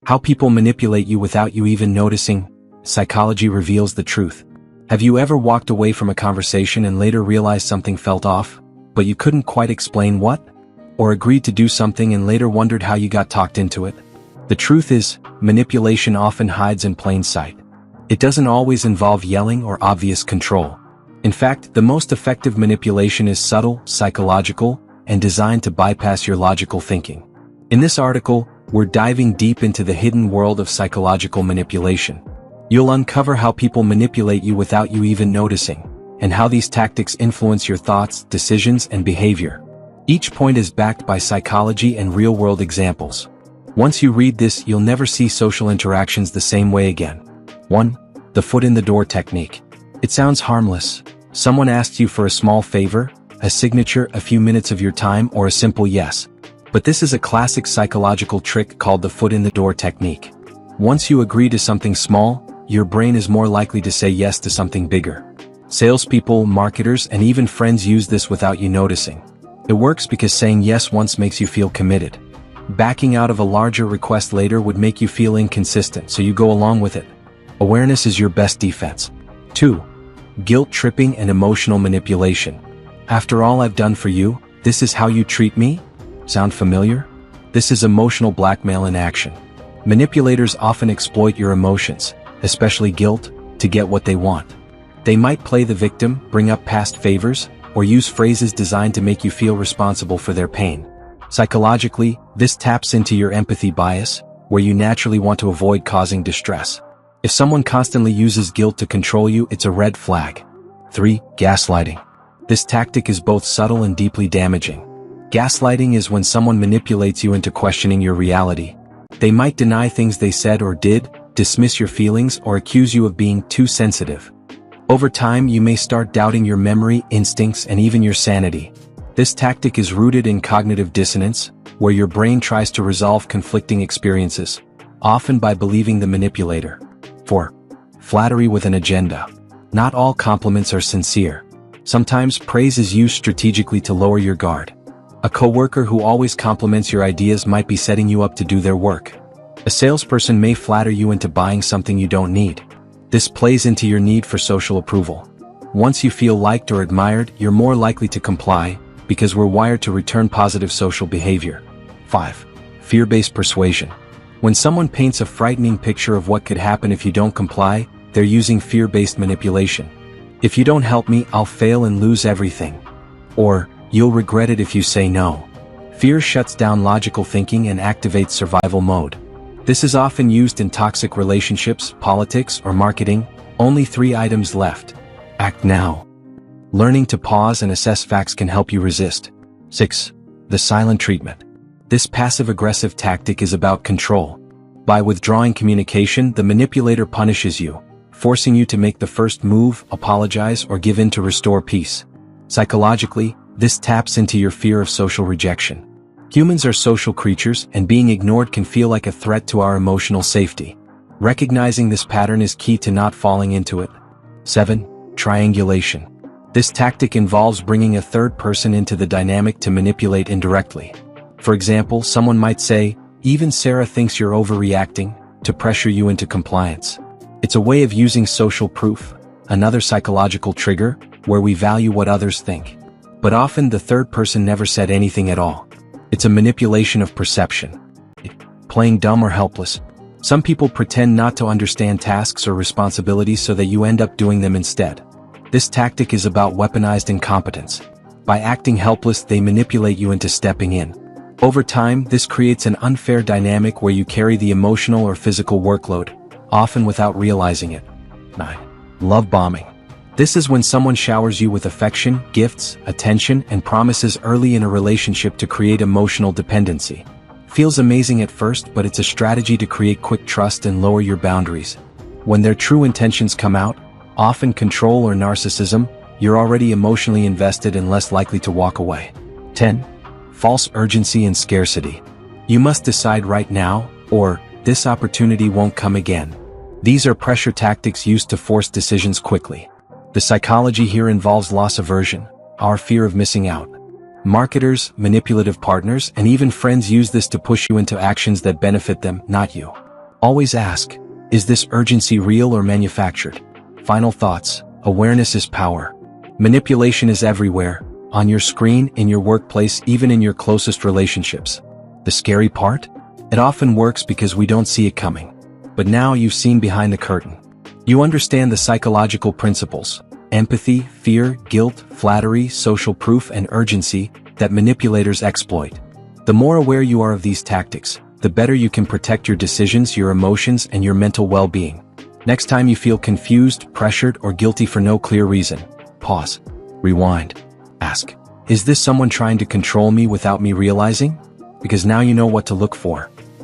How people manipulate you without you even noticing. Psychology reveals the truth. Have you ever walked away from a conversation and later realized something felt off, but you couldn't quite explain what? Or agreed to do something and later wondered how you got talked into it? The truth is, manipulation often hides in plain sight. It doesn't always involve yelling or obvious control. In fact, the most effective manipulation is subtle, psychological, and designed to bypass your logical thinking. In this article, we're diving deep into the hidden world of psychological manipulation. You'll uncover how people manipulate you without you even noticing, and how these tactics influence your thoughts, decisions, and behavior. Each point is backed by psychology and real-world examples. Once you read this, you'll never see social interactions the same way again. 1. The foot in the door technique. It sounds harmless. Someone asks you for a small favor, a signature, a few minutes of your time, or a simple yes. But this is a classic psychological trick called the foot in the door technique. Once you agree to something small, your brain is more likely to say yes to something bigger. Salespeople, marketers, and even friends use this without you noticing. It works because saying yes once makes you feel committed. Backing out of a larger request later would make you feel inconsistent, so you go along with it. Awareness is your best defense. 2. Guilt tripping and emotional manipulation. After all I've done for you, this is how you treat me? Sound familiar? This is emotional blackmail in action. Manipulators often exploit your emotions, especially guilt, to get what they want. They might play the victim, bring up past favors, or use phrases designed to make you feel responsible for their pain. Psychologically, this taps into your empathy bias, where you naturally want to avoid causing distress. If someone constantly uses guilt to control you, it's a red flag. 3. Gaslighting. This tactic is both subtle and deeply damaging. Gaslighting is when someone manipulates you into questioning your reality. They might deny things they said or did, dismiss your feelings, or accuse you of being too sensitive. Over time, you may start doubting your memory, instincts, and even your sanity. This tactic is rooted in cognitive dissonance, where your brain tries to resolve conflicting experiences, often by believing the manipulator. 4. Flattery with an agenda. Not all compliments are sincere. Sometimes praise is used strategically to lower your guard. A coworker who always compliments your ideas might be setting you up to do their work. A salesperson may flatter you into buying something you don't need. This plays into your need for social approval. Once you feel liked or admired, you're more likely to comply, because we're wired to return positive social behavior. 5. Fear-based persuasion. When someone paints a frightening picture of what could happen if you don't comply, they're using fear-based manipulation. If you don't help me, I'll fail and lose everything. Or, you'll regret it if you say no. Fear shuts down logical thinking and activates survival mode. This is often used in toxic relationships, politics, or marketing. Only 3 items left. Act now. Learning to pause and assess facts can help you resist. 6. The silent treatment. This passive-aggressive tactic is about control. By withdrawing communication, the manipulator punishes you, forcing you to make the first move, apologize, or give in to restore peace. Psychologically, this taps into your fear of social rejection. Humans are social creatures, and being ignored can feel like a threat to our emotional safety. Recognizing this pattern is key to not falling into it. 7. Triangulation. This tactic involves bringing a third person into the dynamic to manipulate indirectly. For example, someone might say, "Even Sarah thinks you're overreacting," to pressure you into compliance. It's a way of using social proof, another psychological trigger, where we value what others think. But often the third person never said anything at all. It's a manipulation of perception. Playing dumb or helpless. Some people pretend not to understand tasks or responsibilities so that you end up doing them instead. This tactic is about weaponized incompetence. By acting helpless, they manipulate you into stepping in. Over time, this creates an unfair dynamic where you carry the emotional or physical workload, often without realizing it. 9. Love bombing. This is when someone showers you with affection, gifts, attention, and promises early in a relationship to create emotional dependency. Feels amazing at first, but it's a strategy to create quick trust and lower your boundaries. When their true intentions come out, often control or narcissism, you're already emotionally invested and less likely to walk away. 10. False urgency and scarcity. You must decide right now, or this opportunity won't come again. These are pressure tactics used to force decisions quickly. The psychology here involves loss aversion, our fear of missing out. Marketers, manipulative partners, and even friends use this to push you into actions that benefit them, not you. Always ask, is this urgency real or manufactured? Final thoughts. Awareness is power. Manipulation is everywhere, on your screen, in your workplace, even in your closest relationships. The scary part? It often works because we don't see it coming. But now you've seen behind the curtain. You understand the psychological principles: empathy, fear, guilt, flattery, social proof, and urgency that manipulators exploit. The more aware you are of these tactics, the better you can protect your decisions, your emotions, and your mental well-being. Next time you feel confused, pressured, or guilty for no clear reason, pause, rewind, ask, is this someone trying to control me without me realizing? Because now you know what to look for.